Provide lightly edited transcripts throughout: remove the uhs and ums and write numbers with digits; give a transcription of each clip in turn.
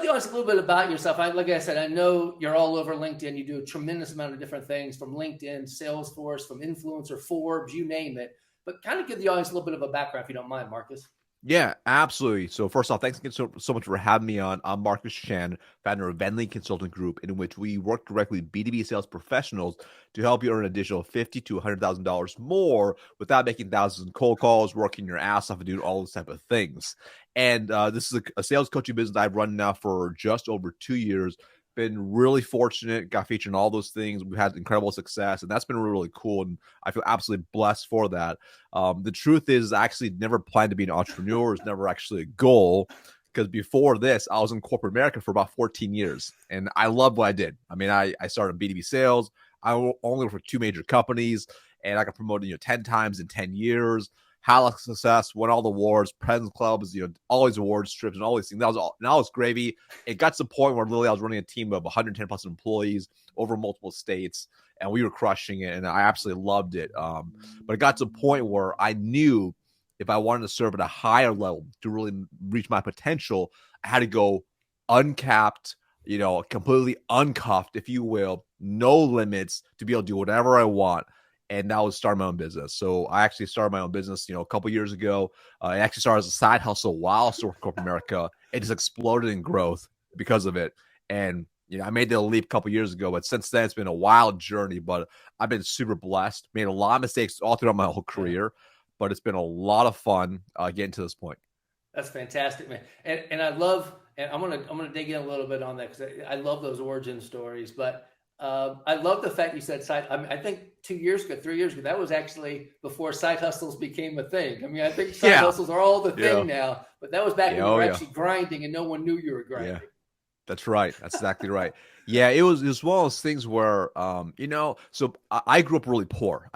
the audience a little bit about yourself. Like I said, I know you're all over LinkedIn. You do a tremendous amount of different things, from LinkedIn, Salesforce, from influencer, Forbes, you name it. But kind of give the audience a little bit of a background, if you don't mind, Marcus. Yeah, absolutely. So first off, thanks again so much for having me on. I'm Marcus Chan, founder of Venly Consulting Group, in which we work directly with B2B sales professionals to help you earn an additional $50,000 to $100,000 more without making thousands of cold calls, working your ass off, and doing all those type of things. And this is a sales coaching business I've run now for just over 2 years. Been really fortunate, got featured in all those things. We've had incredible success, and that's been really, really cool. And I feel absolutely blessed for that. The truth is, I actually never planned to be an entrepreneur. It was never actually a goal, because before this, I was in corporate America for about 14 years, and I loved what I did. I mean, I started B2B sales. I only worked for 2 major companies, and I got promoted 10 times in 10 years. Had a lot of success, won all the awards, President's Clubs, all these awards, trips, and all these things. That was all. Now it's gravy. It got to the point where literally I was running a team of 110 plus employees over multiple states, and we were crushing it, and I absolutely loved it. But it got to a point where I knew if I wanted to serve at a higher level to really reach my potential, I had to go uncapped, completely uncuffed, if you will, no limits, to be able to do whatever I want. And that was starting my own business. So I actually started my own business, a couple years ago. I actually started as a side hustle while I was working corporate America. It just exploded in growth because of it. And, I made the leap a couple years ago, but since then it's been a wild journey, but I've been super blessed, made a lot of mistakes all throughout my whole career, but it's been a lot of fun getting to this point. That's fantastic, man. And I love, and I'm gonna dig in a little bit on that, because I love those origin stories. But I love the fact you said side. I think 2 years ago, 3 years ago, that was actually before side hustles became a thing. I mean, I think side hustles are all the thing now, but that was back when you were actually grinding and no one knew you were grinding. Yeah. That's right. That's exactly right. Yeah, it was one of those things where, so I grew up really poor.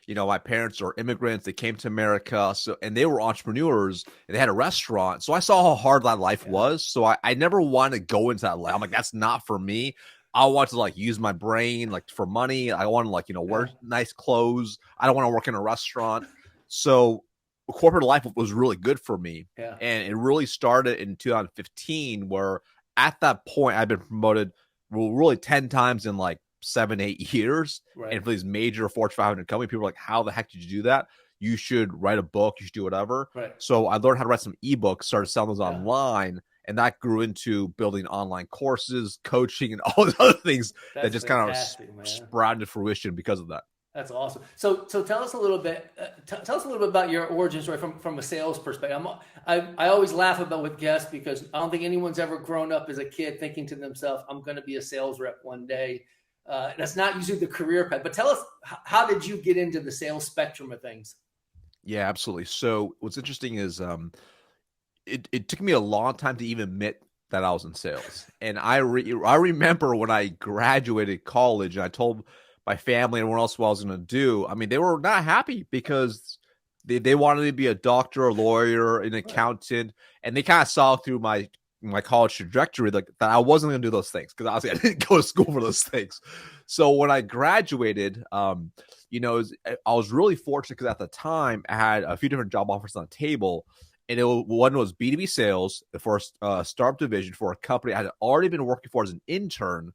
My parents are immigrants. They came to America, and they were entrepreneurs, and they had a restaurant. So I saw how hard that life was. So I never wanted to go into that life. I'm like, that's not for me. I want to use my brain for money. I want to wear nice clothes. I don't want to work in a restaurant. So corporate life was really good for me. Yeah. And it really started in 2015, where at that point I've been promoted really 10 times in 7-8 years. Right. And for these major Fortune 500 companies, people are like, how the heck did you do that? You should write a book. You should do whatever. Right. So I learned how to write some ebooks, started selling those online. And that grew into building online courses, coaching, and all those other things that just kind of sprouted to fruition because of that. That's awesome. So tell us a little bit. Tell us a little bit about your origin story from a sales perspective. I always laugh about with guests, because I don't think anyone's ever grown up as a kid thinking to themselves, "I'm going to be a sales rep one day." That's not usually the career path. But tell us, how did you get into the sales spectrum of things? Yeah, absolutely. So what's interesting is it took me a long time to even admit that I was in sales. And I remember when I graduated college and I told my family and everyone else what I was going to do. I mean, they were not happy, because they wanted me to be a doctor, a lawyer, an accountant, and they kind of saw through my college trajectory that I wasn't going to do those things, because obviously I didn't go to school for those things. So when I graduated, I was really fortunate, because at the time I had a few different job offers on the table. And one was B2B sales for a startup division for a company I had already been working for as an intern.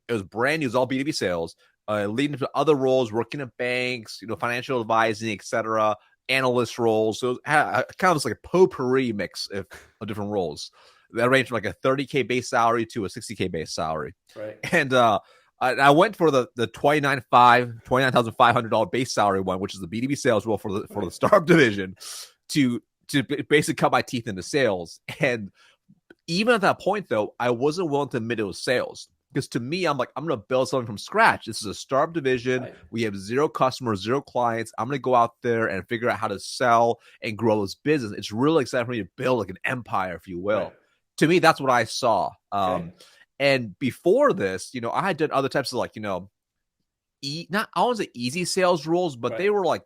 It was brand new. It was all B2B sales, leading to other roles, working at banks, financial advising, etc., analyst roles. So it had kind of like a potpourri mix of different roles that ranged from a $30K base salary to a $60K base salary. Right. And I went for the $29,500 base salary one, which is the B2B sales role for the startup division, to basically cut my teeth into sales. And even at that point, though, I wasn't willing to admit it was sales, because to me, I'm like, I'm going to build something from scratch. This is a startup division. Right. We have 0 customers, 0 clients. I'm going to go out there and figure out how to sell and grow this business. It's really exciting for me to build an empire, if you will. Right. To me, that's what I saw. And before this, I had done other types of I wouldn't say easy sales roles, but they were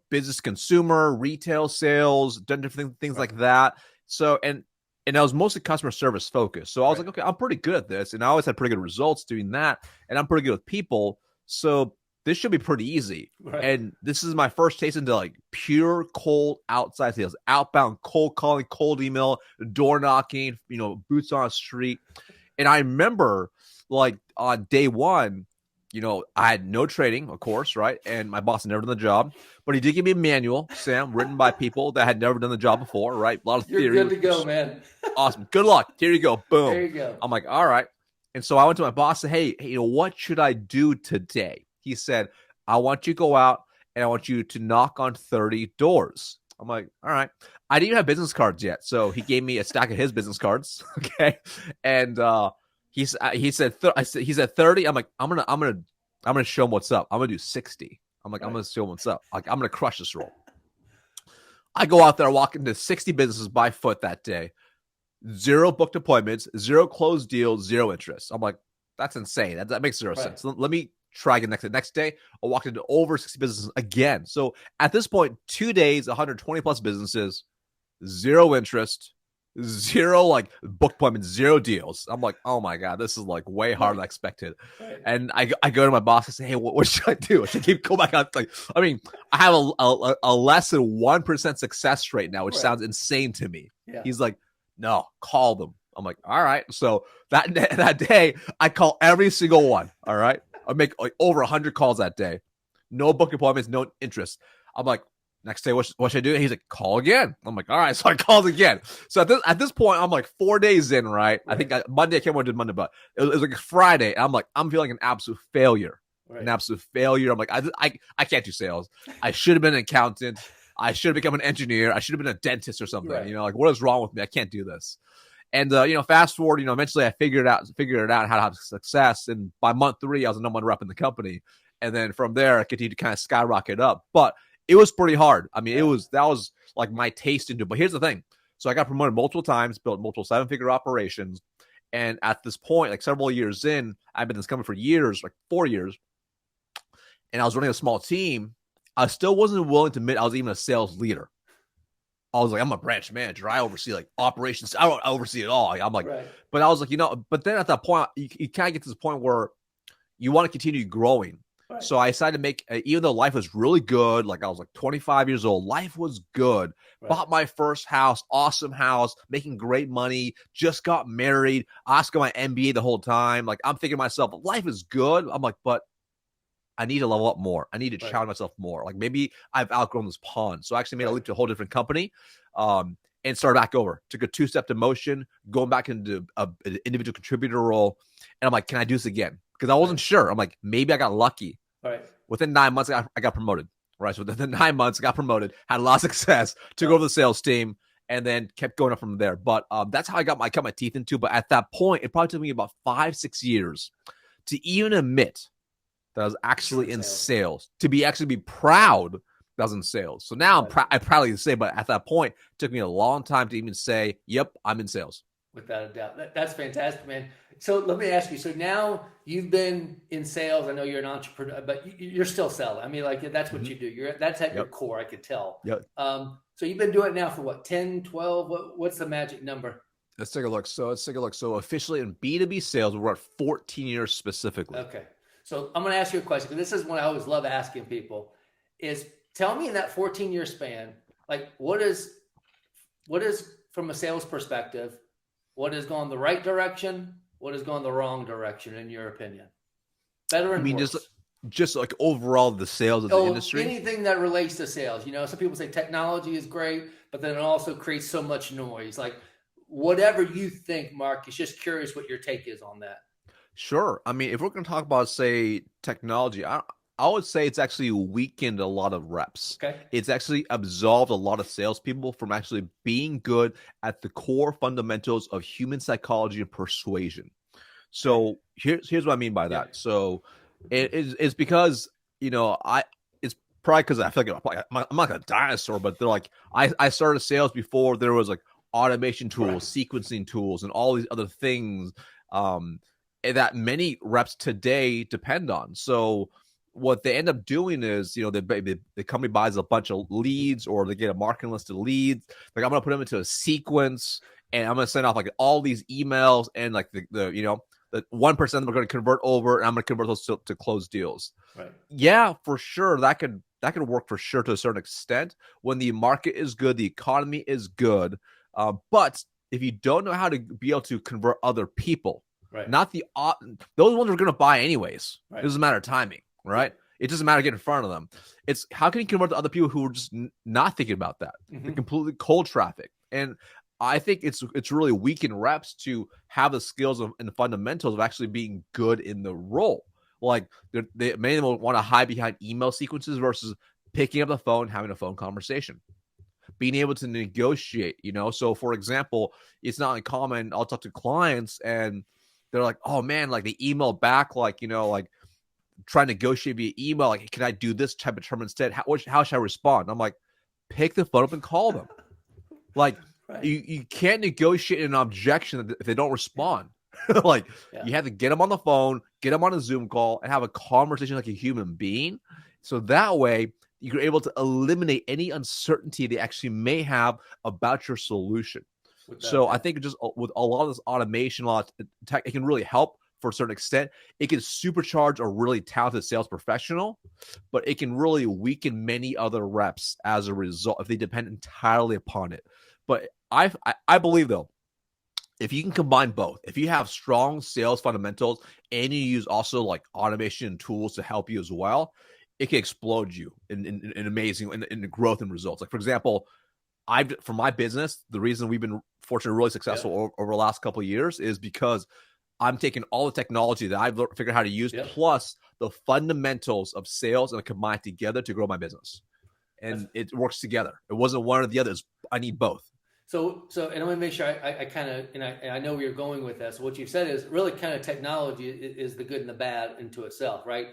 business consumer, retail sales, done different things like that. So, and I was mostly customer service focused. So I was like, okay, I'm pretty good at this. And I always had pretty good results doing that. And I'm pretty good with people. So this should be pretty easy. Right. And this is my first taste into like pure cold outside sales, outbound cold calling, cold email, door knocking, boots on the street. And I remember like on day one, I had no training, of course, right? And my boss had never done the job, but he did give me a manual, Sam, written by people that had never done the job before, right? A lot of theory. You're good to go, man. Awesome. Good luck. Here you go. Boom. There you go. I'm like, all right. And so I went to my boss and said, hey, what should I do today? He said, I want you to go out and I want you to knock on 30 doors. I'm like, all right. I didn't even have business cards yet. So he gave me a stack of his business cards. Okay. And, he said 30. I'm like, I'm gonna show him what's up. I'm gonna do 60. I'm like, right. I'm gonna show him what's up. Like, I'm gonna crush this role. I go out there, walk into 60 businesses by foot that day. 0 booked appointments, 0 closed deals, 0 interest. I'm like, that's insane. That makes 0 sense. Let me try again next day. I walked into over 60 businesses again. So at this point, 2 days, 120 plus businesses, 0 interest. 0 like book appointments, 0 deals. I'm like, oh my God, this is like way harder than I expected. Right. And I go to my boss and say, hey, what should I do? Should I keep going back out? Like, I mean, I have a less than 1% success rate now, which sounds insane to me. Yeah. He's like, no, call them. I'm like, all right. So that day, I call every single one. All right. I make like over 100 calls that day. No book appointments, no interest. I'm like, next day, what should I do? And he's like, call again. I'm like, all right. So I called again. So at this point, I'm like 4 days in, right? I think Monday, I can't remember what I did Monday, but it was like Friday. And I'm like, I'm feeling an absolute failure. Right. An absolute failure. I'm like, I can't do sales. I should have been an accountant. I should have become an engineer. I should have been a dentist or something. Right. Like what is wrong with me? I can't do this. And, fast forward, eventually I figured it out how to have success. And by month 3, I was the #1 rep in the company. And then from there, I continued to kind of skyrocket up. But it was pretty hard. I mean, that was like my taste into it. But here's the thing. So I got promoted multiple times, built multiple 7-figure operations. And at this point, like several years in, I've been in this company for years, like 4 years. And I was running a small team. I still wasn't willing to admit I was even a sales leader. I was like, I'm a branch manager. I oversee like operations. I don't oversee it all. I'm like, right. But I was like, but then at that point, you kind of get to this point where you want to continue growing. Right. So I decided to make, even though life was really good, like I was like 25 years old, life was good. Right. Bought my first house, awesome house, making great money, just got married. I got my MBA the whole time. Like I'm thinking to myself, life is good. I'm like, but I need to level up more. I need to challenge myself more. Like maybe I've outgrown this pond. So I actually made a leap to a whole different company and started back over. Took a 2-step demotion, going back into an individual contributor role. And I'm like, can I do this again? Because I wasn't sure. I'm like, maybe I got lucky. Right. Within 9 months, I got promoted. Right. So within 9 months, I got promoted, had a lot of success, took over the sales team, and then kept going up from there. But that's how I got my teeth into. But at that point, it probably took me about 5-6 years to even admit that I was actually in sales, to be proud that I was in sales. So now I proudly say, but at that point, it took me a long time to even say, yep, I'm in sales. Without a doubt. That's fantastic, man. So let me ask you, so now you've been in sales. I know you're an entrepreneur, but you're still selling. I mean, like that's what you do. That's at your core, I could tell. Yep. So you've been doing it now for what, 10, 12? What's the magic number? Let's take a look. So officially in B2B sales, we're at 14 years specifically. Okay. So I'm going to ask you a question, because this is one I always love asking people, is tell me in that 14-year span, like what is from a sales perspective, what has gone the right direction? What has gone the wrong direction in your opinion? Better and worse. Just like overall the sales of the industry? Anything that relates to sales. Some people say technology is great, but then it also creates so much noise. Like whatever you think, Mark, is just curious what your take is on that. Sure. I mean, if we're going to talk about, say, technology, I would say it's actually weakened a lot of reps. Okay. It's actually absolved a lot of salespeople from actually being good at the core fundamentals of human psychology and persuasion. So here's what I mean by that. So it's because, it's probably because I feel like I'm like a dinosaur, but they're like, I started sales before there was like automation tools, sequencing tools, and all these other things that many reps today depend on. So what they end up doing is, the company buys a bunch of leads, or they get a marketing list of leads. Like I'm going to put them into a sequence, and I'm going to send off like all these emails, and like the that 1% of them are going to convert over, and I'm going to convert those to close deals. Right. Yeah, for sure. That could work for sure to a certain extent when the market is good, the economy is good. But if you don't know how to be able to convert other people, right, not those ones are going to buy anyways. Right. It doesn't matter timing, right? It doesn't matter getting in front of them. It's how can you convert the other people who are just not thinking about that? Mm-hmm. They're completely cold traffic. And I think it's really weak in reps to have the skills and the fundamentals of actually being good in the role. Like many of them will want to hide behind email sequences versus picking up the phone, having a phone conversation, being able to negotiate, So for example, it's not uncommon. I'll talk to clients and they're like, oh man, like they email back, like, like try to negotiate via email. Like, can I do this type of term instead? How should I respond? I'm like, pick the phone up and call them. Like, right. you can't negotiate an objection if they don't respond. Like, you have to get them on the phone, get them on a Zoom call, and have a conversation like a human being. So that way, you're able to eliminate any uncertainty they actually may have about your solution. So I think just with a lot of this automation, a lot of tech, it can really help for a certain extent. It can supercharge a really talented sales professional, but it can really weaken many other reps as a result if they depend entirely upon it. But I believe, though, if you can combine both, if you have strong sales fundamentals and you use also like automation tools to help you as well, it can explode you in amazing in the growth and results. Like, for example, for my business, the reason we've been fortunately really successful over the last couple of years is because I'm taking all the technology that I've figured out how to use, plus the fundamentals of sales, and combine together to grow my business. And it works together. It wasn't one or the other. I need both. So, and I want to make sure I kind of, and I know where you're going with that. So what you've said is really kind of technology is the good and the bad into itself, right?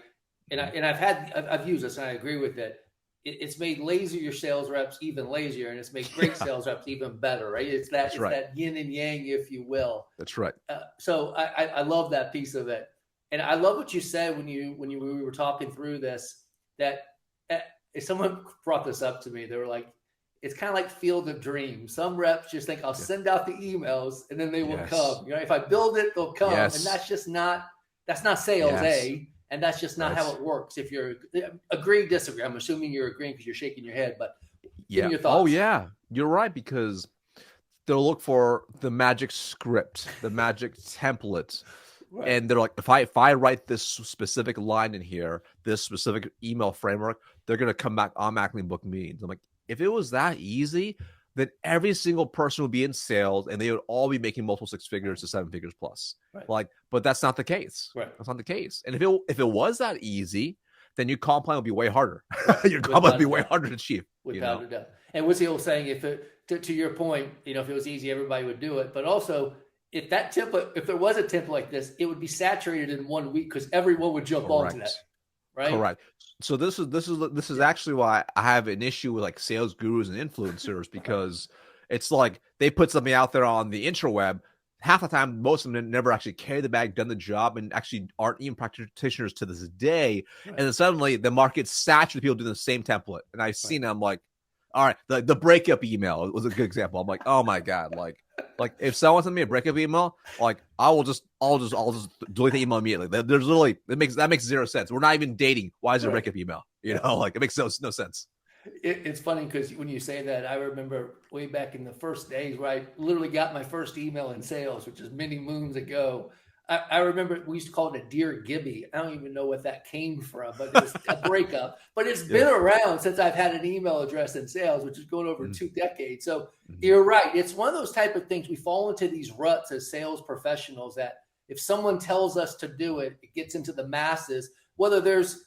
And I've used this, and I agree with it. It's made lazier sales reps even lazier, and it's made great sales reps even better, right? It's that yin and yang, if you will. That's right. So I love that piece of it, and I love what you said when we were talking through this. That if someone brought this up to me, they were like, it's kind of like Field of Dreams. Some reps just think I'll send out the emails and then they will come. If I build it, they'll come, and that's not sales, and that's just not how it works. If you're agree, disagree. I'm assuming you're agreeing because you're shaking your head, but give me your thoughts. Oh yeah, you're right, because they'll look for the magic script, the magic template. Right. And they're like, if I write this specific line in here, this specific email framework, they're going to come back automatically and book meetings. I'm like, if it was that easy, then every single person would be in sales and they would all be making multiple 6 figures to 7 figures plus. Right. But that's not the case. Right. That's not the case. And if it was that easy, then your comp plan would be way harder. Right. Your comp plan would be way harder to achieve. Without a doubt. And what's the old saying? To your point, if it was easy, everybody would do it. But also, if there was a template like this, it would be saturated in 1 week because everyone would jump onto that. Right. Correct. So this is actually why I have an issue with like sales gurus and influencers, because it's like they put something out there on the interweb. Half the time, most of them never actually carry the bag, done the job, and actually aren't even practitioners to this day. Right. And then suddenly the market's saturated with people doing the same template. And I've seen them like, all right, the breakup email was a good example. I'm like, oh my God, like if someone sends me a breakup email, like I'll just delete the email immediately. There's literally that makes zero sense. We're not even dating. Why is it a breakup email? Like it makes no sense. It's funny because when you say that, I remember way back in the first days where I literally got my first email in sales, which is many moons ago. I remember we used to call it a Dear Gibby. I don't even know what that came from, but it was a breakup. But it's been around since I've had an email address in sales, which is going over 2 decades. So you're right. It's one of those type of things. We fall into these ruts as sales professionals that if someone tells us to do it, it gets into the masses, whether there's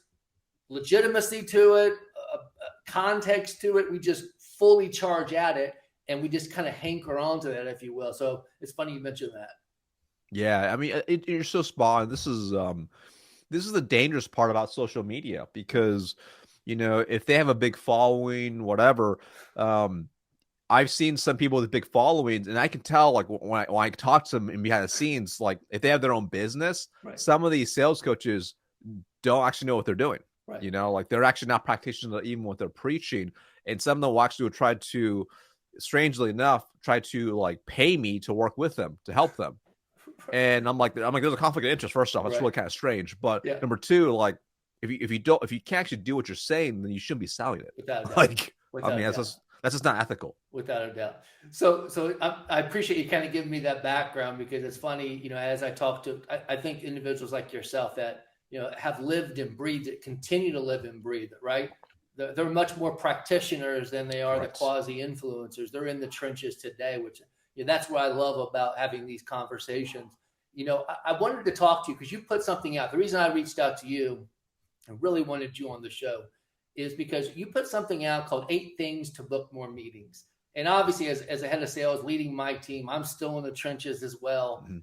legitimacy to it, context to it, we just fully charge at it, and we just kind of hanker on to that, if you will. So it's funny you mentioned that. Yeah, I mean, you're so spot on. This is the dangerous part about social media, because, if they have a big following, whatever, I've seen some people with big followings, and I can tell, like, when I talk to them in behind the scenes, like, if they have their own business, some of these sales coaches don't actually know what they're doing. Right. Like, they're actually not practitioners even what they're preaching. And some of them will actually try to, strangely enough, like pay me to work with them, to help them. And I'm like, there's a conflict of interest. First off, that's Right. really kind of strange. But Yeah. number two, like, if you can't actually do what you're saying, then you shouldn't be selling it. Without a doubt. Like, Without I mean, a that's just not ethical. Without a doubt. So I appreciate you kind of giving me that background, because it's funny, you know, as I talk to, I think individuals like yourself that, you know, have lived and breathed it, continue to live and breathe it, right? They're much more practitioners than they are the quasi influencers. They're in the trenches today, which, you know, that's what I love about having these conversations. You know, I wanted to talk to you because you put something out. The reason I reached out to you and really wanted you on the show is because you put something out called 8 Things to Book More Meetings. And obviously, as a head of sales leading my team, I'm still in the trenches as well. Mm-hmm.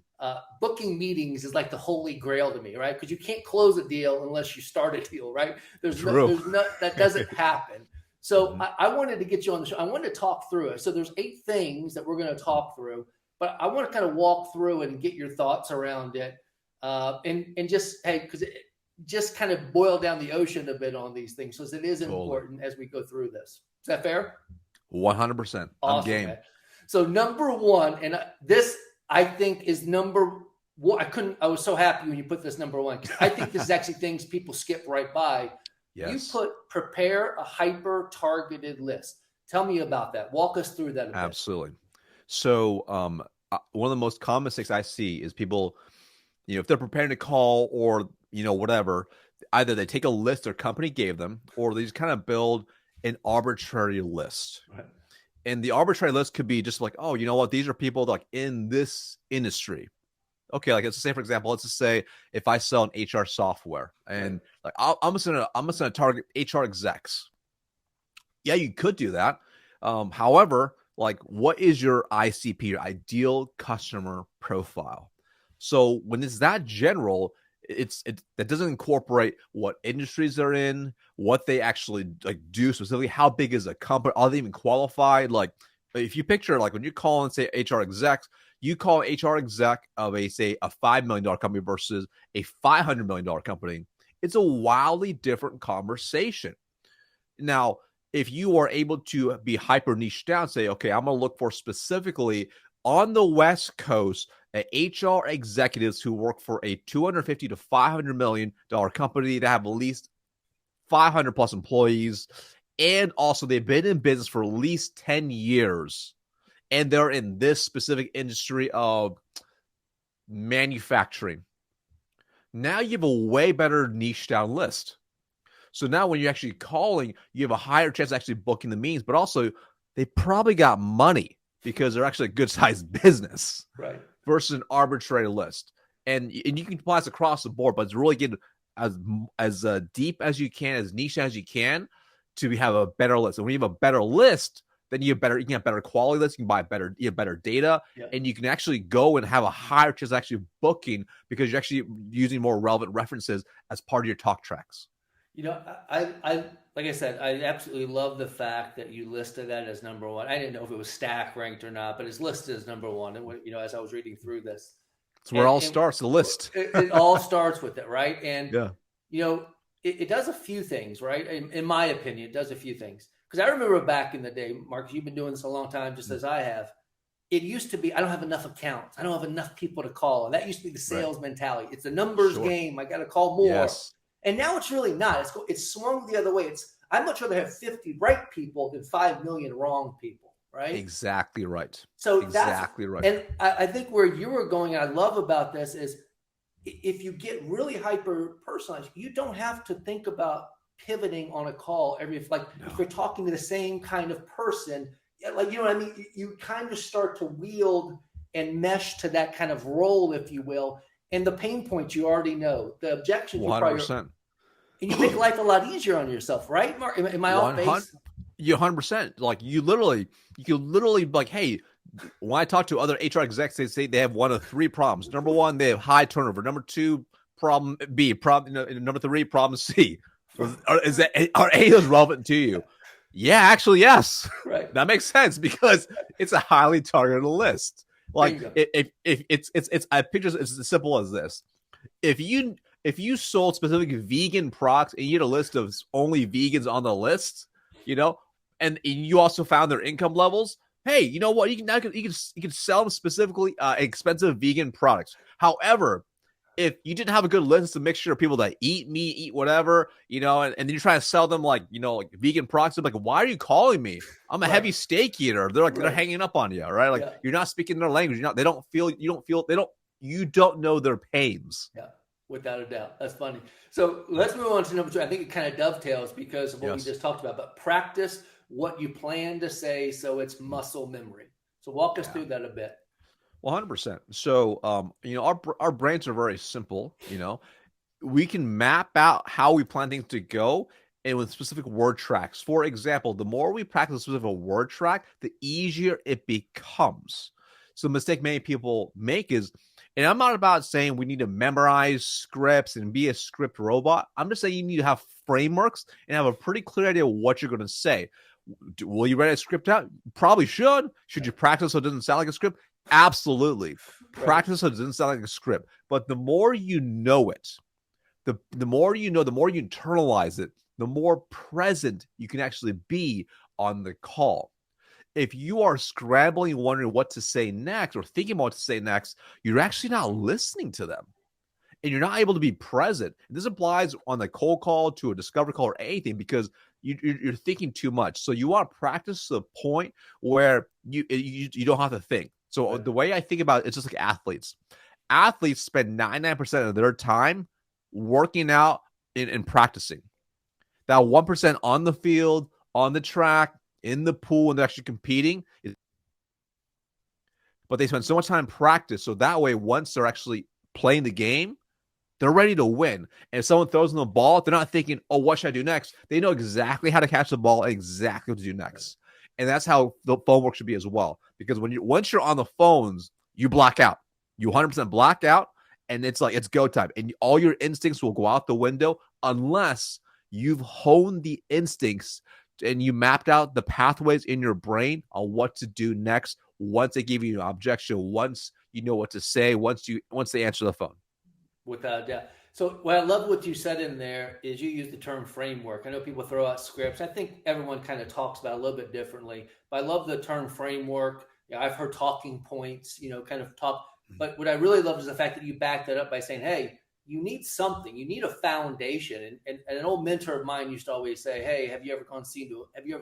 Booking meetings is like the holy grail to me, right? Because you can't close a deal unless you start a deal, right? There's no that doesn't happen. So mm-hmm. I wanted to get you on the show. I wanted to talk through it. So there's 8 things that we're going to talk through, but I want to kind of walk through and get your thoughts around it, and just, hey, because it just kind of boil down the ocean a bit on these things, because it is important as we go through this. Is that fair? 100%. Awesome, I'm game. Man. So number one, and this I think is number one. I was so happy when you put this number one, because I think this is actually things people skip right by. Yes. You put prepare a hyper targeted list. Tell me about that. Walk us through that a bit. Absolutely. So one of the most common mistakes I see is people, you know, if they're preparing to call or, you know, whatever, either they take a list their company gave them, or they just kind of build an arbitrary list. Right. And the arbitrary list could be just like, oh, you know what? These are people like in this industry. Okay, like let's say, for example, let's just say if I sell an HR software, and like I'm just gonna target HR execs. Yeah, you could do that. However, like, what is your ICP, your ideal customer profile? So when it's that general, that doesn't incorporate what industries they're in, what they actually like do specifically, how big is a company, are they even qualified? Like, if you picture, like when you call and say HR execs, you call HR exec of a $5 million company versus a $500 million company, it's a wildly different conversation. Now, if you are able to be hyper niche down, say, okay, I'm going to look for specifically on the West Coast, HR executives who work for a $250 to $500 million company that have at least 500 plus employees. And also they've been in business for at least 10 years. And they're in this specific industry of manufacturing. Now you have a way better niche down list. So now when you're actually calling, you have a higher chance of actually booking the meetings, but also they probably got money because they're actually a good sized business, right? Versus an arbitrary list. And you can apply this across the board, but it's really getting as deep as you can, as niche as you can, to have a better list. And when you have a better list, then you can have better quality lists, you have better data, and you can actually go and have a higher chance of actually booking because you're actually using more relevant references as part of your talk tracks. You know, I like I said, I absolutely love the fact that you listed that as number one. I didn't know if it was stack ranked or not, but it's listed as number one. And you know, as I was reading through this, it's where it all starts. The list. It all starts with it, right? And you know, it does a few things, right? In my opinion, it does a few things. Because I remember back in the day, Marcus, you've been doing this a long time, just as I have. It used to be, I don't have enough accounts. I don't have enough people to call. And that used to be the sales mentality. It's a numbers game. I got to call more. Yes. And now it's really not. It's swung the other way. I'd much rather have 50 right people than 5 million wrong people, right? Exactly right. So exactly right. And I think where you were going, and I love about this, is if you get really hyper personalized, you don't have to think about pivoting on a call if you're talking to the same kind of person, like, you know what I mean? You kind of start to wield and mesh to that kind of role, if you will. And the pain points you already know, the objections 100%. And you make life a lot easier on yourself, right, Mark? Am I off base? You 100%. Like you could literally like, hey, when I talk to other HR execs, they say they have one of 3 problems. Number 1, they have high turnover. Number 2, problem B. Number 3, problem C. Are any of those relevant to you? Yeah, actually, yes. Right. That makes sense because it's a highly targeted list. Like if it's I picture it's as simple as this. If you sold specific vegan products and you had a list of only vegans on the list, you know, and you also found their income levels, hey, you know what? You can sell them specifically expensive vegan products. However, if you didn't have a good list, a mixture of people that eat meat, eat whatever, and then you're trying to sell them like vegan products, they're like, why are you calling me? I'm a heavy Right. steak eater. They're like they're Right. hanging up on you, right? Like Yeah. you're not speaking their language. They don't feel you don't know their pains. Yeah. Without a doubt. That's funny. So let's move on to number two. I think it kind of dovetails because of what we Yes. just talked about, but practice what you plan to say so it's muscle memory. So walk us Yeah. through that a bit. 100%. So, our brains are very simple. We can map out how we plan things to go and with specific word tracks. For example, the more we practice a specific word track, the easier it becomes. So the mistake many people make is, and I'm not about saying we need to memorize scripts and be a script robot. I'm just saying you need to have frameworks and have a pretty clear idea of what you're going to say. Will you write a script out? Probably should. Should you practice so it doesn't sound like a script? Absolutely. Practice so it doesn't sound like a script. But the more you know it, the more you know, the more you internalize it, the more present you can actually be on the call. If you are scrambling, wondering what to say next or thinking about what to say next, you're actually not listening to them. And you're not able to be present. This applies on the cold call to a discovery call or anything because you're thinking too much. So you want to practice to the point where you don't have to think. So the way I think about it, it's just like athletes. Athletes spend 99% of their time working out and practicing. That 1% on the field, on the track, in the pool, and they're actually competing. But they spend so much time in practice. So that way, once they're actually playing the game, they're ready to win. And if someone throws them the ball, they're not thinking, oh, what should I do next? They know exactly how to catch the ball and exactly what to do next. And that's how the phone work should be as well. Because once you're on the phones, you black out. You 100% black out, and it's like it's go time. And all your instincts will go out the window unless you've honed the instincts and you mapped out the pathways in your brain on what to do next once they give you an objection, once you know what to say, once they answer the phone. Without a doubt. So what I love what you said in there is you use the term framework. I know people throw out scripts. I think everyone kind of talks about it a little bit differently, but I love the term framework. I've heard talking points, kind of talk. But what I really love is the fact that you back that up by saying, hey, you need something. You need a foundation. And an old mentor of mine used to always say, hey, have you ever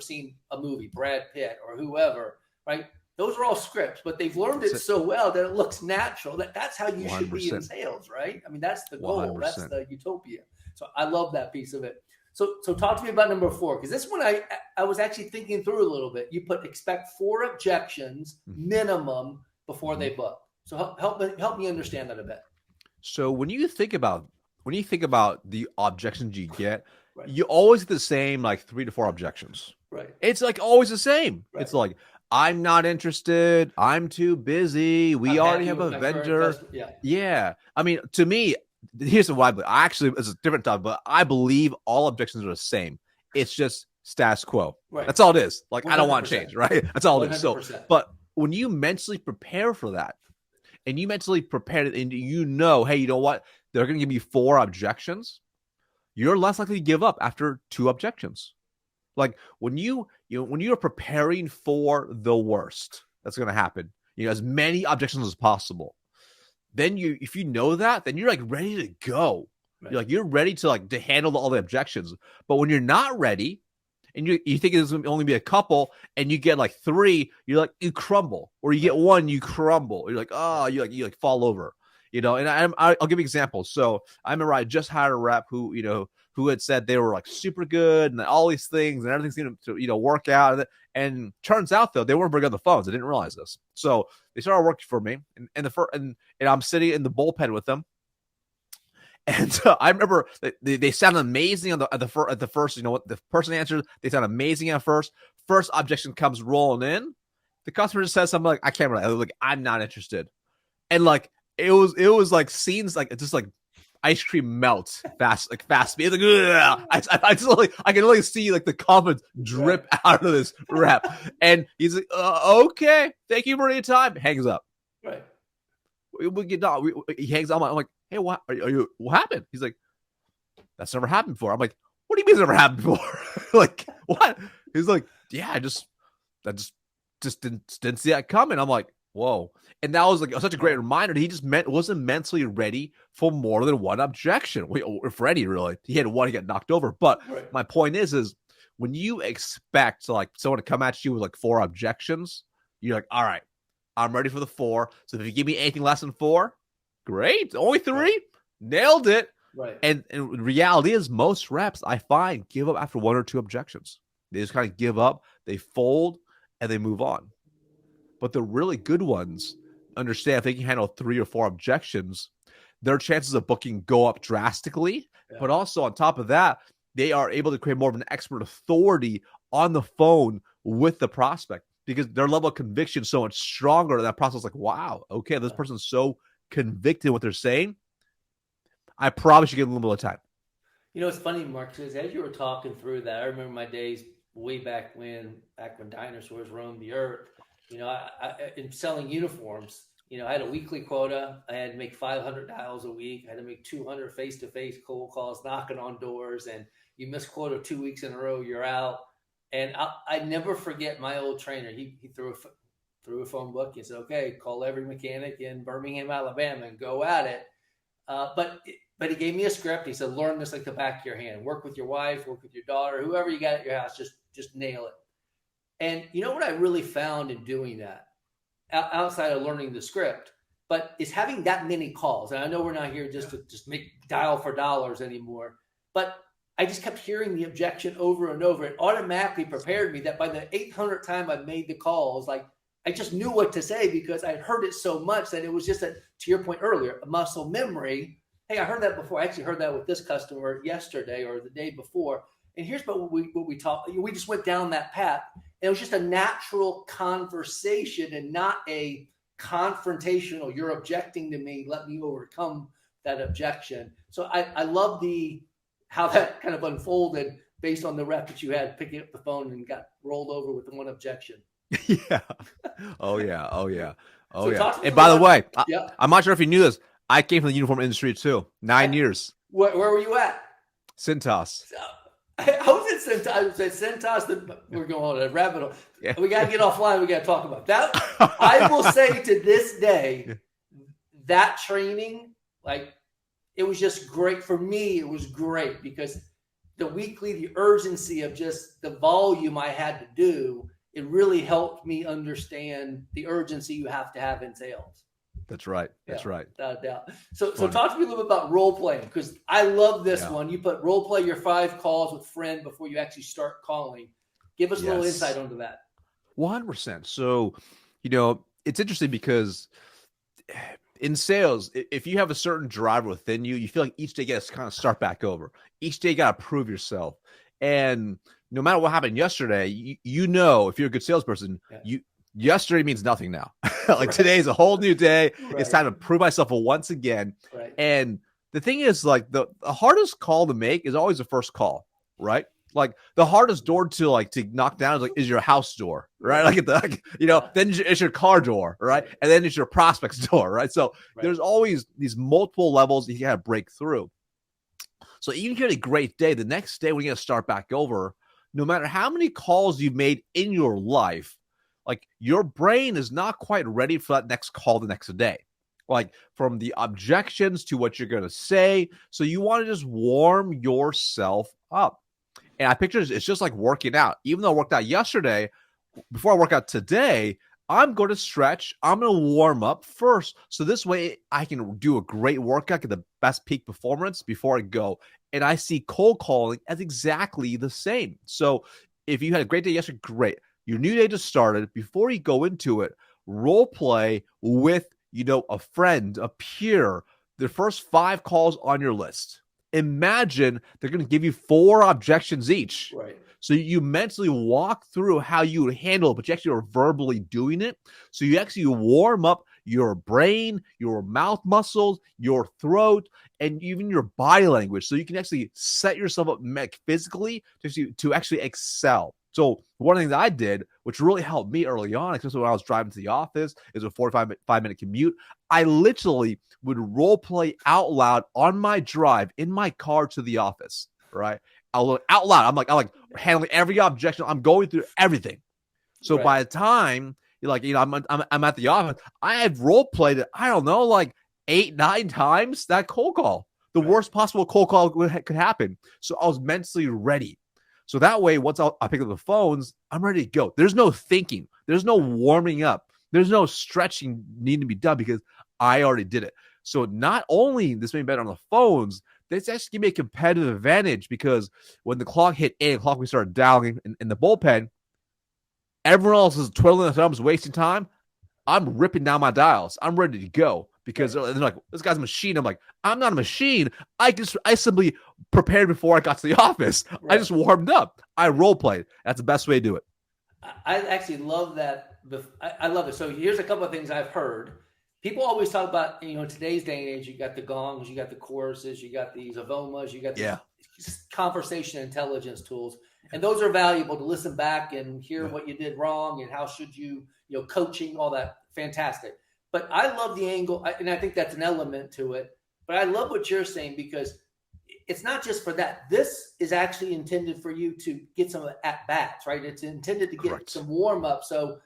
seen a movie, Brad Pitt or whoever, right? Those are all scripts, but they've learned it so well that it looks natural. That's how you 100%. should be in sales, right? I mean, that's the goal. 100%. That's the utopia. So I love that piece of it. So talk to me about number 4, because this one I was actually thinking through a little bit. You expect 4 objections minimum before they book. So help me understand that a bit. So when you think about the objections you get, you always get the same like 3 to 4 objections. Right. It's like always the same. Right. It's like, I'm not interested. I'm too busy. We already have a vendor. Yeah. I mean, to me, here's what I believe. It's a different topic, but I believe all objections are the same. It's just status quo. Right. That's all it is. Like, 100%. I don't want to change, right? That's all it is. 100%. So, but when you mentally prepare for that, and you mentally prepared it, and hey, you know what? They're going to give you 4 objections. You're less likely to give up after 2 objections. Like when you're preparing for the worst that's going to happen, as many objections as possible. Then if you know that, then you're like ready to go. Right. You're ready to handle all the objections. But when you're not ready, and you think it's going to only be a couple, and you get like 3, you crumble, or you get 1, you crumble. You're like, oh, you fall over, And I'll give you examples. So I remember I just hired a rep who had said they were like super good and all these things and everything's going to work out. And turns out though, they weren't very good on the phones. I didn't realize this. So they started working for me and I'm sitting in the bullpen with them. And I remember they sounded amazing at the first, the person answered, they sound amazing at first. First objection comes rolling in. The customer just says something like, I can't relate. I'm not interested. And it was like scenes, just like ice cream melts fast speed. I can really see the confidence drip out of this rep. And he's like, okay, thank you for your time. Hangs up. Right. He hangs up. I'm like, hey, what happened? He's like, that's never happened before. I'm like, what do you mean it's never happened before? Like, what? He's like, yeah, that just just didn't see that coming. I'm like, whoa. And that was like such a great reminder. He just wasn't mentally ready for more than one objection. For any, really. He had one, he got knocked over. But my point is when you expect like someone to come at you with like 4 objections, you're like, all right, I'm ready for the 4. So if you give me anything less than 4, great. Only 3, nailed it. Right. And reality is most reps, I find, give up after 1 or 2 objections. They just kind of give up, they fold, and they move on. But the really good ones understand if they can handle 3 or 4 objections, their chances of booking go up drastically. Yeah. But also on top of that, they are able to create more of an expert authority on the phone with the prospect because their level of conviction is so much stronger. That process is like, wow, okay, this person's so convicted in what they're saying. I probably should give them a little bit of time. You know, it's funny, Mark, because as you were talking through that, I remember my days way back when dinosaurs roamed the earth. You know, I in selling uniforms, you know, I had a weekly quota. I had to make 500 dials a week. I had to make 200 face-to-face cold calls, knocking on doors. And you miss quota 2 weeks in a row, you're out. And I never forget my old trainer. He threw a phone book and said, okay, call every mechanic in Birmingham, Alabama, and go at it. But he gave me a script. He said, learn this like the back of your hand. Work with your wife, work with your daughter, whoever you got at your house, just nail it. And you know what I really found in doing that, outside of learning the script, but is having that many calls. And I know we're not here just to make dial for dollars anymore, but I just kept hearing the objection over and over. It automatically prepared me that by the 800th time I made the calls, like I just knew what to say because I heard it so much that it was just to your point earlier, a muscle memory. Hey, I heard that before. I actually heard that with this customer yesterday or the day before. And here's what we talked. We just went down that path. It was just a natural conversation and not a confrontational. You're objecting to me. Let me overcome that objection. So I love how that kind of unfolded based on the rep that you had picking up the phone and got rolled over with the one objection. Yeah. Oh yeah. Oh yeah. Oh So yeah. And by the way, I'm not sure if you knew this. I came from the uniform industry too. 9 years. Where were you at? Cintas. I was at Cintas. I was at Cintas. We're going on a rabbit hole. Yeah. We got to get offline. We got to talk about that. I will say to this day, that training, like, it was just great for me. It was great because the urgency of just the volume I had to do, it really helped me understand the urgency you have to have in sales. That's right. That's right. Without a doubt. So talk to me a little bit about role playing, because I love this one. You put role play your 5 calls with friend before you actually start calling. Give us a little insight onto that. 100%. So, you know, it's interesting because in sales, if you have a certain driver within you, you feel like each day you got to kind of start back over. Each day you got to prove yourself. And no matter what happened yesterday, you know, if you're a good salesperson, yesterday means nothing now. Like today is a whole new day. It's time to prove myself once again. And the thing is, like, the hardest call to make is always the first call, right? Like the hardest door to knock down is your house door, right? Then it's your car door, right? And then it's your prospect's door, right? So there's always these multiple levels you gotta break through. So even if you had a great day, the next day when you gotta start back over, no matter how many calls you've made in your life, like your brain is not quite ready for that next call the next day. Like from the objections to what you're going to say. So you want to just warm yourself up. And I picture it's just like working out. Even though I worked out yesterday, before I work out today, I'm going to stretch. I'm going to warm up first. So this way I can do a great workout, get the best peak performance before I go. And I see cold calling as exactly the same. So if you had a great day yesterday, great. Your new day just started. Before you go into it, role play with, a friend, a peer, the first 5 calls on your list. Imagine they're going to give you 4 objections each. Right. So you mentally walk through how you would handle it, but you actually are verbally doing it. So you actually warm up your brain, your mouth muscles, your throat, and even your body language. So you can actually set yourself up physically to actually excel. So one of the things I did, which really helped me early on, especially when I was driving to the office, is a 45-minute commute. I literally would role play out loud on my drive in my car to the office, right? I'll look out loud. I'm like handling every objection. I'm going through everything. So Right. by the time you're like, I'm at the office, I had role played it, I don't know, like 8, 9 times that cold call. The Right. worst possible cold call could happen. So I was mentally ready. So that way, once I pick up the phones, I'm ready to go. There's no thinking. There's no warming up. There's no stretching needing to be done because I already did it. So not only this made me better on the phones, this actually gave me a competitive advantage because when the clock hit 8 o'clock, we started dialing in the bullpen. Everyone else is twiddling their thumbs, wasting time. I'm ripping down my dials. I'm ready to go because they're like, this guy's a machine. I'm like, I'm not a machine. I simply prepared before I got to the office. Right. I just warmed up. I role played. That's the best way to do it. I actually love that. I love it. So here's a couple of things I've heard. People always talk about, in today's day and age, you got the gongs, you got the choruses, you got these avomas, you got these conversation intelligence tools. And those are valuable to listen back and hear what you did wrong and how should you, coaching, all that. Fantastic. But I love the angle, and I think that's an element to it. But I love what you're saying because it's not just for that. This is actually intended for you to get some at-bats, right? It's intended to get some warm-up. So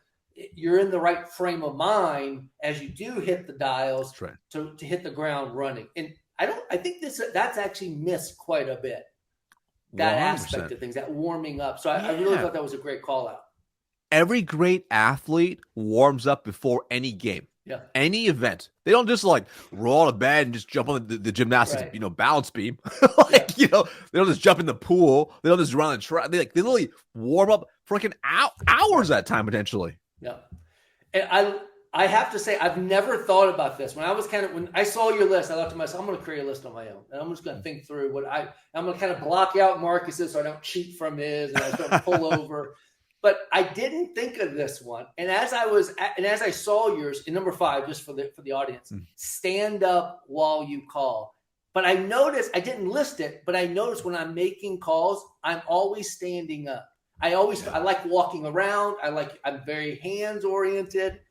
you're in the right frame of mind as you do hit the dials to hit the ground running. And I think that's actually missed quite a bit. That 100%. Aspect of things, that warming up. So I really thought that was a great call out. Every great athlete warms up before any game. Yeah. Any event. They don't just like roll out of bed and just jump on the gymnastics, balance beam. They don't just jump in the pool. They don't just run on the track. They literally warm up freaking hours at time potentially. Yeah. And I have to say, I've never thought about this. When I saw your list, I thought to myself, I'm going to create a list on my own. And I'm just going to think through I'm going to kind of block out Marcus's so I don't cheat from his and I don't pull over. But I didn't think of this one. And as I saw yours in number 5, just for the audience, stand up while you call. But I noticed, I didn't list it, but I noticed when I'm making calls, I'm always standing up. I like walking around. I'm very hands oriented.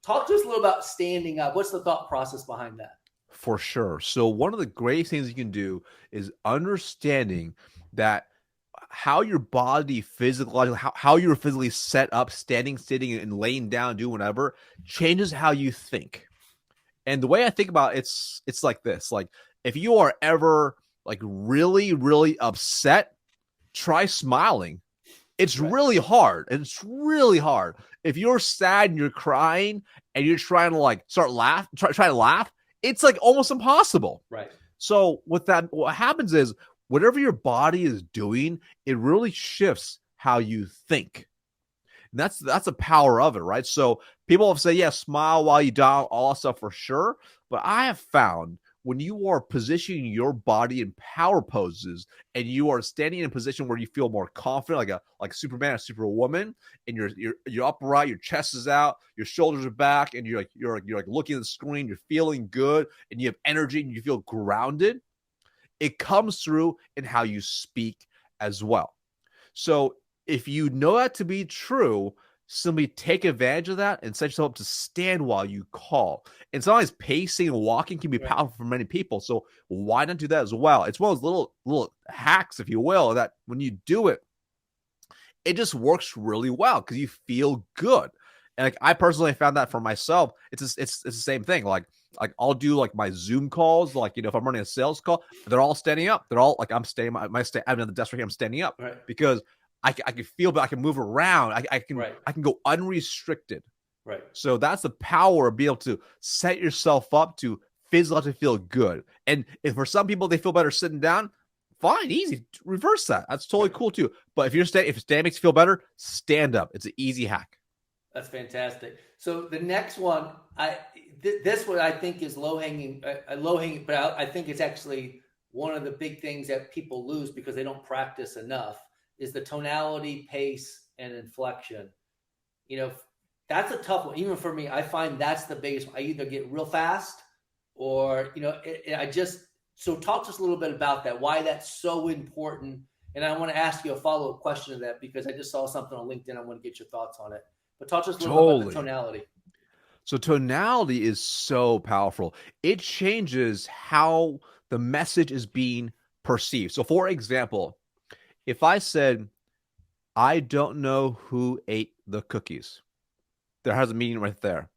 Talk to us a little about standing up. What's the thought process behind that? For sure. So one of the greatest things you can do is understanding that how your body physiologically, how you're physically set up, standing, sitting, and laying down, doing whatever, changes how you think. And the way I think about it, it's like this. Like if you are ever like really, really upset, try smiling. It's really hard. And it's really hard. If you're sad and you're crying and you're trying to like try to laugh, it's like almost impossible. Right. So with that, what happens is whatever your body is doing, it really shifts how you think. And that's the power of it, right? So people have said, smile while you dial, all that stuff for sure. But I have found when you are positioning your body in power poses and you are standing in a position where you feel more confident, like Superman or Superwoman, and you're upright, your chest is out, your shoulders are back, and you're looking at the screen, you're feeling good, and you have energy and you feel grounded. It comes through in how you speak as well. So if you know that to be true, simply take advantage of that and set yourself up to stand while you call. And sometimes pacing and walking can be powerful for many people. So why not do that as well? It's one of those little hacks, if you will, that when you do it, it just works really well because you feel good. And like I personally found that for myself. It's the same thing. Like I'll do like my Zoom calls, like if I'm running a sales call, they're all standing up. They're all like I'm staying. I'm at the desk right here. I'm standing up because I can feel, but I can move around. I can go unrestricted. Right. So that's the power of being able to set yourself up to physically feel good. And if for some people they feel better sitting down, fine, easy. Reverse that. That's totally cool too. But if standing makes you feel better, stand up. It's an easy hack. That's fantastic. So the next one, this one I think is low hanging, but I think it's actually one of the big things that people lose because they don't practice enough is the tonality, pace, and inflection. That's a tough one. Even for me, I find that's the biggest one. I either get real fast or, so talk to us a little bit about that, why that's so important. And I want to ask you a follow-up question to that because I just saw something on LinkedIn. I want to get your thoughts on it. But talk to us a little bit about the tonality. So tonality is so powerful. It changes how the message is being perceived. So for example, if I said, I don't know who ate the cookies. There has a meaning right there.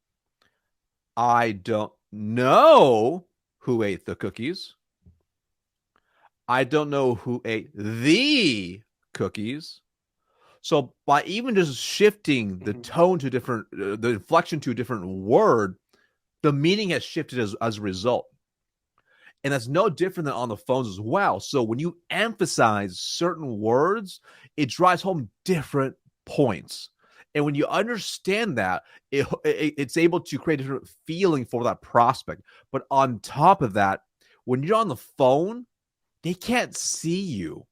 I don't know who ate the cookies. I don't know who ate the cookies. So by even just shifting the tone to different, the inflection to a different word, the meaning has shifted as a result. And that's no different than on the phones as well. So when you emphasize certain words, it drives home different points. And when you understand that, it's able to create a different feeling for that prospect. But on top of that, when you're on the phone, they can't see you.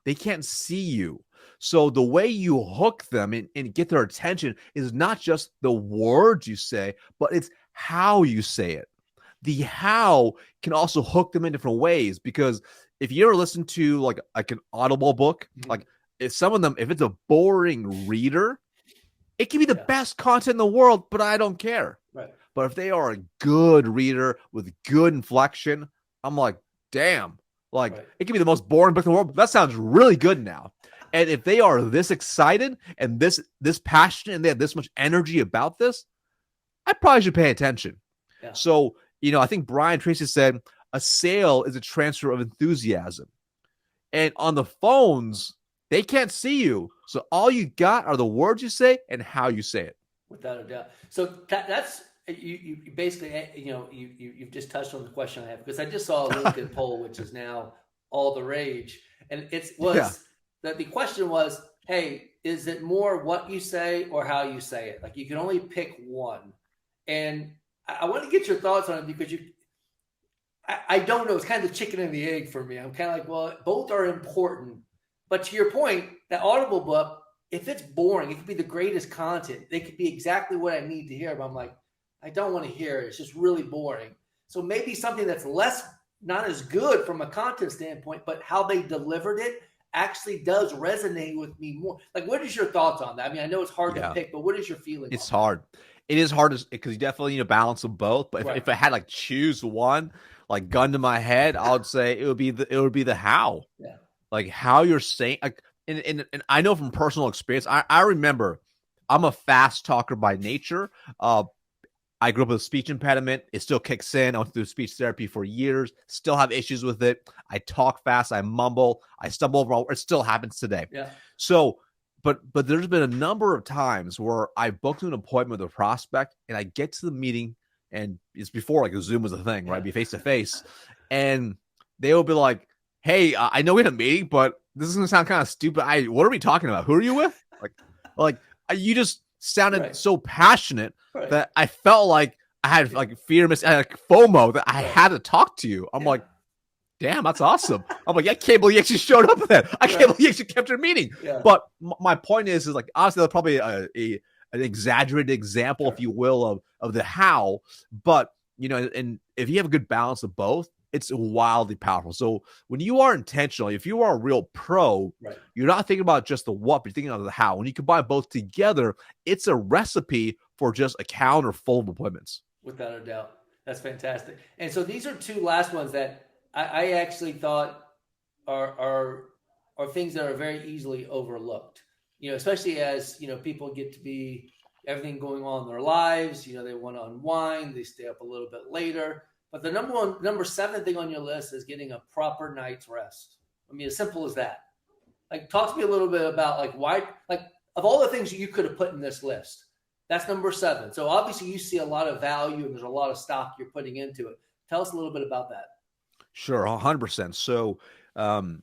They can't see you. So the way you hook them and get their attention is not just the words you say, but it's how you say it. The how can also hook them in different ways, because if you ever listen to like an Audible book, like if some of them, if it's a boring reader, it can be the best content in the world, but I don't care. Right. But if they are a good reader with good inflection, I'm like, damn, like it can be the most boring book in the world, but that sounds really good now. And if they are this excited and this passionate and they have this much energy about this, I probably should pay attention. Yeah. So, I think Brian Tracy said a sale is a transfer of enthusiasm. And on the phones, they can't see you. So all you got are the words you say and how you say it. Without a doubt. So that's, you basically, you've just touched on the question I have, because I just saw a LinkedIn poll, which is now all the rage. And the question was, hey, is it more what you say or how you say it? Like you can only pick one. And I want to get your thoughts on it, because I don't know. It's kind of the chicken and the egg for me. I'm kind of like, well, both are important. But to your point, that Audible book, if it's boring, it could be the greatest content. It could be exactly what I need to hear. But I'm like, I don't want to hear it. It's just really boring. So maybe something that's not as good from a content standpoint, but how they delivered it actually does resonate with me more. Like, what is your thoughts on that? I mean, I know it's hard to pick, but what is your feeling? It's hard. It is hard because you definitely need a balance of both. But if I had like choose one, like gun to my head, I would say it would be the how. Yeah. Like how you're saying, like, and I know from personal experience, I remember I'm a fast talker by nature. I grew up with a speech impediment. It still kicks in. I went through speech therapy for years, still have issues with it. I talk fast. I mumble. I stumble over. It still happens today. Yeah. So, but there's been a number of times where I booked an appointment with a prospect and I get to the meeting, and it's before like Zoom was a thing, right? Be face to face. And they will be like, hey, I know we had a meeting, but this is going to sound kind of stupid. What are we talking about? Who are you with? Like you just sounded so passionate that I felt like I had like fear, like FOMO, that I had to talk to you. I'm like, damn, that's awesome. I'm like, I can't believe you actually showed up with that. I can't believe you actually kept your meeting. Yeah. But my point is like, honestly, that's probably an exaggerated example, if you will, of the how. But, and if you have a good balance of both, it's wildly powerful. So when you are intentional, if you are a real pro, you're not thinking about just the what, but you're thinking about the how. When you combine both together, it's a recipe for just a calendar full of appointments. Without a doubt. That's fantastic. And so these are two last ones that I actually thought are things that are very easily overlooked, especially as, people get to be everything going on in their lives, they want to unwind, they stay up a little bit later. But the number 7 thing on your list is getting a proper night's rest. I mean, as simple as that. Like, talk to me a little bit about like why, like of all the things you could have put in this list, that's number 7. So obviously you see a lot of value and there's a lot of stock you're putting into it. Tell us a little bit about that. Sure, 100%. So when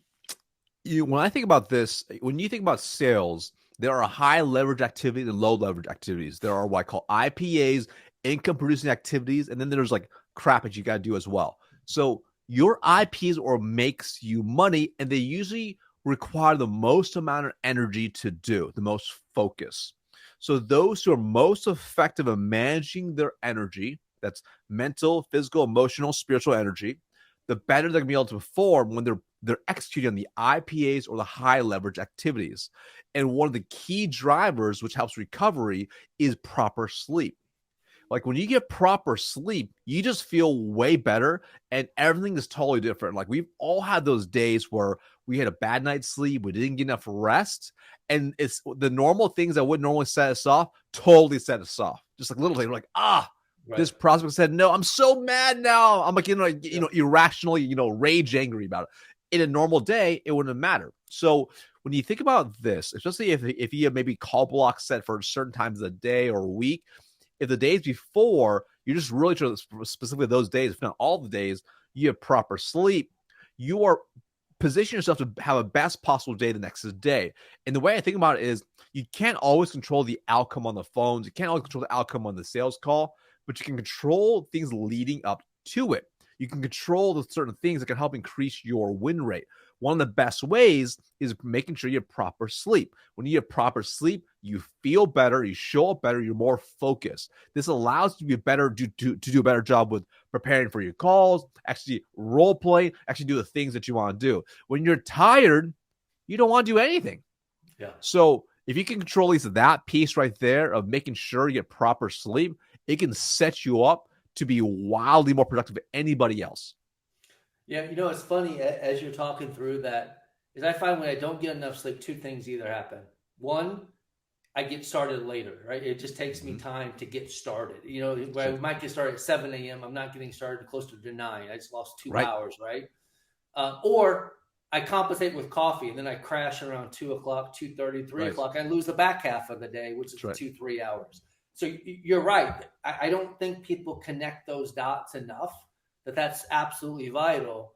I think about this, when you think about sales, there are high leverage activities and low leverage activities. There are what I call IPAs, income producing activities, and then there's like crap that you got to do as well. So your IPs or makes you money, and they usually require the most amount of energy to do, the most focus. So those who are most effective at managing their energy, that's mental, physical, emotional, spiritual energy, the better they're going to be able to perform when they're executing on the IPAs or the high leverage activities. And one of the key drivers which helps recovery is proper sleep. Like when you get proper sleep, you just feel way better and everything is totally different. Like we've all had those days where we had a bad night's sleep, we didn't get enough rest, and it's the normal things that would normally set us off totally set us off. Just like little things like, this Right. prospect said no, I'm so mad now. I'm like, Yeah. irrationally, rage angry about it. In a normal day, it wouldn't matter. So when you think about this, especially if you have maybe call blocks set for certain times of the day or week, if the days before you're just really trying to specifically those days, if not all the days, you have proper sleep, you are position yourself to have a best possible day the next day. And the way I think about it is you can't always control the outcome on the phones. You can't always control the outcome on the sales call, but you can control things leading up to it. You can control the certain things that can help increase your win rate. One of the best ways is making sure you have proper sleep. When you have proper sleep, you feel better, you show up better, you're more focused. This allows you to be better to do a better job with preparing for your calls, actually role play, actually do the things that you want to do. When you're tired, you don't want to do anything. Yeah. So if you can control at least that piece right there of making sure you get proper sleep, it can set you up to be wildly more productive than anybody else. Yeah, it's funny as you're talking through that is I find when I don't get enough sleep, two things either happen. One, I get started later, right? It just takes me time to get started. Where I might get started at 7 a.m., I'm not getting started closer to 9. I just lost 2 hours, right? Or I compensate with coffee and then I crash around 2 o'clock, 2:30, 3 o'clock. I lose the back half of the day, which is 2-3 hours. So you're right. I don't think people connect those dots enough. That's absolutely vital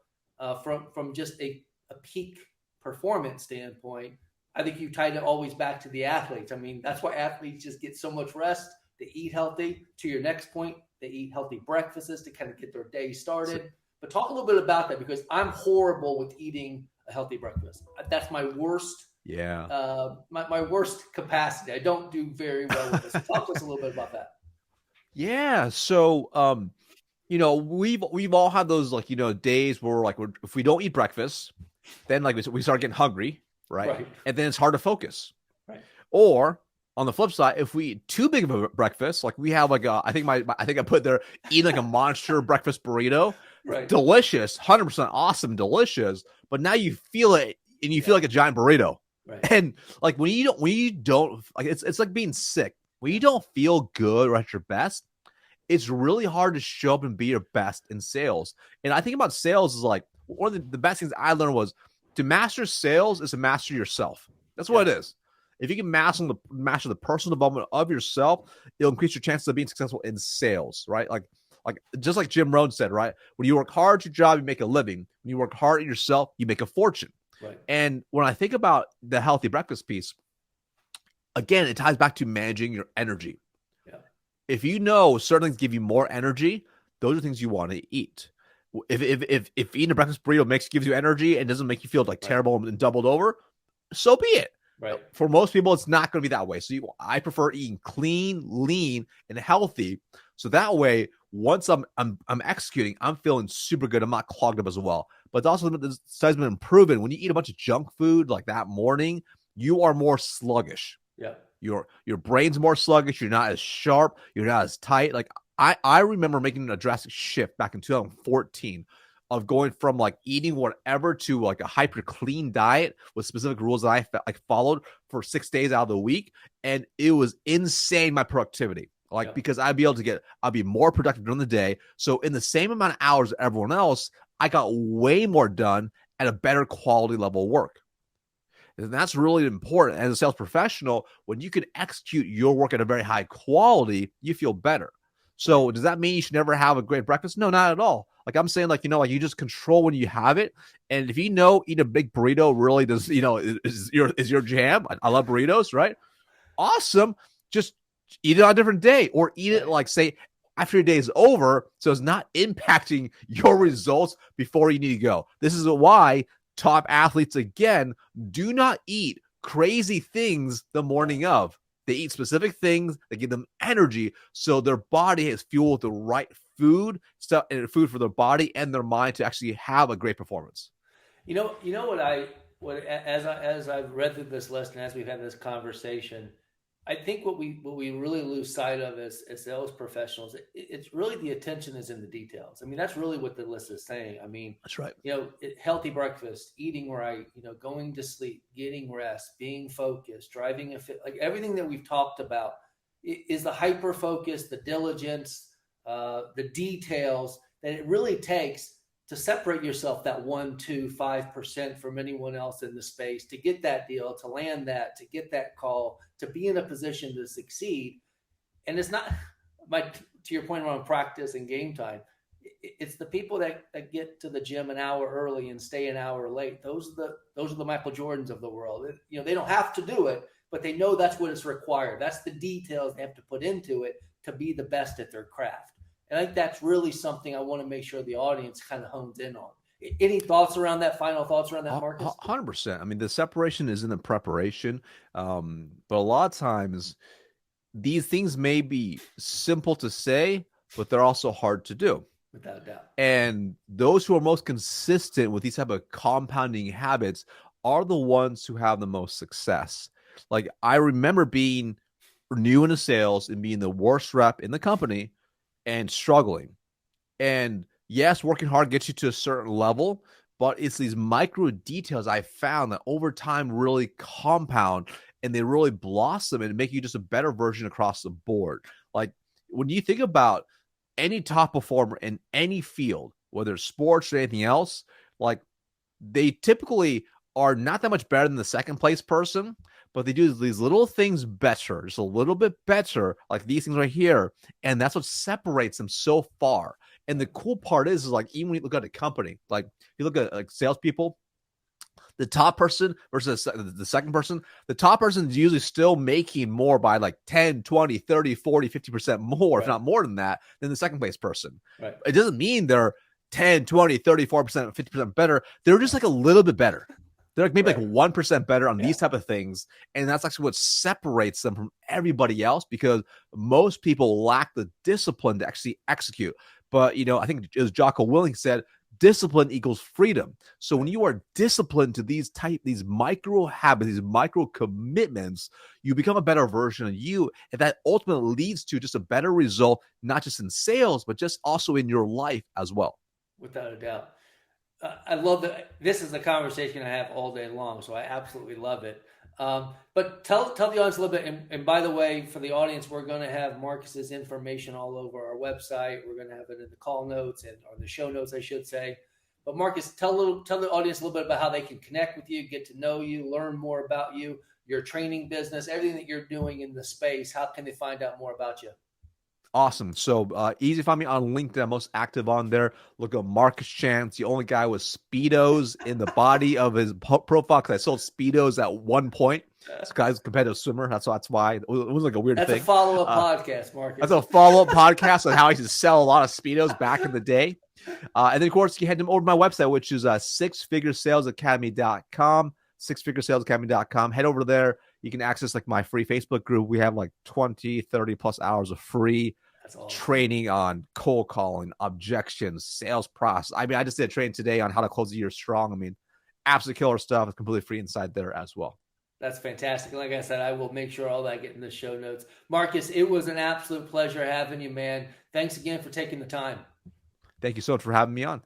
from just a peak performance standpoint. I think you tied it always back to the athletes. I mean, that's why athletes just get so much rest. They eat healthy. To your next point, they eat healthy breakfasts to kind of get their day started. But talk a little bit about that because I'm horrible with eating a healthy breakfast. That's my worst. Yeah. My worst capacity. I don't do very well with this. So talk to us a little bit about that. Yeah. So, we've all had those days where if we don't eat breakfast, then we start getting hungry, right? And then it's hard to focus. Right. Or on the flip side, if we eat too big of a breakfast, like we have I think I put there eating like a monster breakfast burrito, delicious, 100% awesome, delicious. But now you feel it and you feel like a giant burrito. Right. And like when you don't like it's like being sick. When you don't feel good or at your best, it's really hard to show up and be your best in sales. And I think about sales is like one of the best things I learned was to master sales is to master yourself. That's what it is. If you can master the personal development of yourself, it'll increase your chances of being successful in sales, right? Like just like Jim Rohn said, right? When you work hard at your job, you make a living. When you work hard at yourself, you make a fortune. Right. And when I think about the healthy breakfast piece, again, it ties back to managing your energy. Yeah. If you know certain things give you more energy, those are things you want to eat. If eating a breakfast burrito gives you energy and doesn't make you feel like terrible and doubled over, so be it. Right. For most people, it's not going to be that way. So I prefer eating clean, lean, and healthy. So that way, once I'm executing, I'm feeling super good. I'm not clogged up as well. But also, this has been proven when you eat a bunch of junk food like that morning, you are more sluggish. Yeah. Your brain's more sluggish. You're not as sharp. You're not as tight. Like I remember making a drastic shift back in 2014 of going from like eating whatever to like a hyper clean diet with specific rules that I followed for 6 days out of the week. And it was insane, my productivity. Because I'll be more productive during the day. So in the same amount of hours as everyone else, I got way more done at a better quality level of work. And that's really important as a sales professional. When you can execute your work at a very high quality, you feel better. So does that mean you should never have a great breakfast? No, not at all. Like I'm saying, you just control when you have it. And if eating a big burrito really does, is your jam. I love burritos, right? Awesome. Just eat it on a different day or eat it say after your day is over. So it's not impacting your results before you need to go. This is why top athletes, again, do not eat crazy things the morning of. They eat specific things that give them energy so their body is fueled with the right food for their body and their mind to actually have a great performance. As I've read through this list and as we've had this conversation, I think what we really lose sight of as sales professionals, it's really the attention is in the details. I mean, that's really what the list is saying. I mean, That's right. healthy breakfast, eating right, going to sleep, getting rest, being focused, driving like everything that we've talked about is the hyper focus, the diligence, the details that it really takes to separate yourself that 1, 2, 5% from anyone else in the space, to get that deal, to land that, to get that call, to be in a position to succeed. And it's not to your point around practice and game time. It's the people that get to the gym an hour early and stay an hour late. Those are the Michael Jordans of the world. They don't have to do it, but they know that's what is required. That's the details they have to put into it to be the best at their craft. And I think that's really something I want to make sure the audience kind of hones in on. Any thoughts around that? Final thoughts around that, Marcus? 100%. I mean, the separation is in the preparation, but a lot of times these things may be simple to say, but they're also hard to do. Without a doubt. And those who are most consistent with these type of compounding habits are the ones who have the most success. Like, I remember being new into sales and being the worst rep in the company and struggling. And yes, working hard gets you to a certain level, but it's these micro details I found that over time really compound and they really blossom and make you just a better version across the board. Like, when you think about any top performer in any field, whether it's sports or anything else, like, they typically are not that much better than the second place person, but they do these little things better, just a little bit better, like these things right here. And that's what separates them so far. And the cool part is like, even when you look at a company, like you look at like salespeople, the top person versus the second person, the top person is usually still making more by like 10, 20, 30, 40, 50% more, right, if not more than that, than the second place person. Right. It doesn't mean they're 10, 20, 30, 4%, 50% better. They're just like a little bit better. They're like maybe like 1% better on these type of things. And that's actually what separates them from everybody else, because most people lack the discipline to actually execute. But, I think as Jocko Willing said, discipline equals freedom. So when you are disciplined to these micro habits, these micro commitments, you become a better version of you. And that ultimately leads to just a better result, not just in sales, but just also in your life as well. Without a doubt. I love that. This is a conversation I have all day long, so I absolutely love it. But tell the audience a little bit. And by the way, for the audience, we're going to have Marcus's information all over our website. We're going to have it in the call notes or the show notes, I should say. But Marcus, tell the audience a little bit about how they can connect with you, get to know you, learn more about you, your training business, everything that you're doing in the space. How can they find out more about you? Awesome. So easy to find me on LinkedIn. I'm most active on there. Look up Marcus Chan. It's the only guy with speedos in the body of his profile, because I sold speedos at one point. This guy's a competitive swimmer. That's why it was like a weird thing. That's a follow-up podcast, Marcus. That's a follow-up podcast on how I used to sell a lot of speedos back in the day. And then, of course, you head over to my website, which is sixfiguresalesacademy.com. sixfiguresalesacademy.com. Head over there. You can access like my free Facebook group. We have like 20, 30 plus hours of free training on cold calling, objections, sales process. I mean, I just did a training today on how to close the year strong. I mean, absolute killer stuff. It's completely free inside there as well. That's fantastic. Like I said, I will make sure all that get in the show notes. Marcus, it was an absolute pleasure having you, man. Thanks again for taking the time. Thank you so much for having me on.